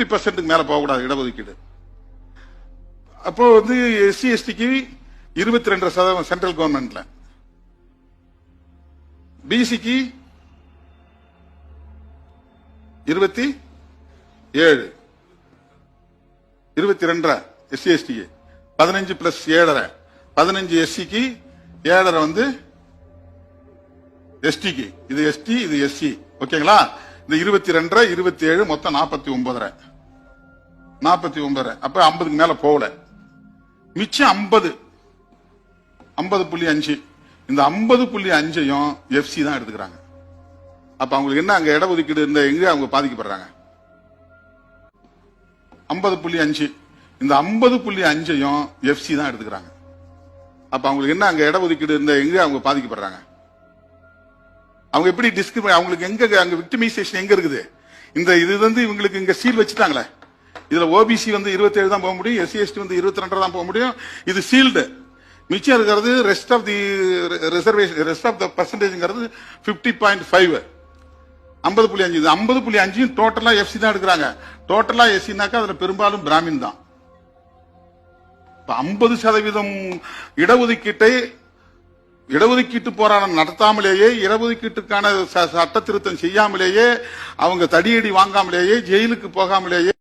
50% மேல போகக்கூடாது இடஒதுக்கீடு. அப்போ வந்து எஸ்சி எஸ்டிக்கு 22% சென்ட்ரல் கவர்மெண்ட்ல, பிசிக்கு 27, 22 எஸ்சி எஸ்டிக்கு 15 பிளஸ் 7.5, 15 எஸ்சிக்கு 7.5 வந்து எஸ்டிக்கு. இது எஸ்டி, இது எஸ்சி. ஓகேங்களா? இந்த 22, 27 மொத்தம் 49. அப்ப 50க்கு மேல போகல. மிச்சம் 50.5. இந்த 50.5ஐயும் எஃப்சி தான் எடுத்துக்கிறாங்க. அப்ப அவங்களுக்கு என்ன அங்க இடஒதுக்கீடு இருந்த எங்க அவங்க பாதிக்கப்படுறாங்க? 50.5. இந்த 50.5ஐயும் எஃப்சி தான் எடுத்துக்கிறாங்க. அப்ப அவங்களுக்கு என்ன அங்க இடஒதுக்கீடு இருந்த எங்க அவங்க பாதிக்கப்படுறாங்க? அவங்க எப்படி டிஸ்கிரிமினேட், அவங்களுக்கு எங்க அங்க விக்டிமைசேஷன் எங்க இருக்குது? இந்த இது வந்து இவங்களுக்கு இங்க சீல் வச்சுட்டாங்களே. இதுல ஓபிசி வந்து 27 தான் போக முடியும், எஸ்சி எஸ்டி வந்து 22 தான் போக முடியும். இது சீல்டு. மிச்சம் இருக்கிறது rest of the reservation, rest of the பர்சன்டேஜ்ங்கிறது 50.5, 50.5. இது 50.5 டோட்டலா எஃப்சி தான் எடுக்கிறாங்க. டோட்டலா எஸ்சினாக்கா அதுல பெரும்பாலும் பிராமின் தான். 50% இடஒதுக்கீட்டு போராட்டம் நடத்தாமலேயே, இடஒதுக்கீட்டுக்கான சட்ட திருத்தம் செய்யாமலேயே, அவங்க தடியடி வாங்காமலேயே, ஜெயிலுக்கு போகாமலேயே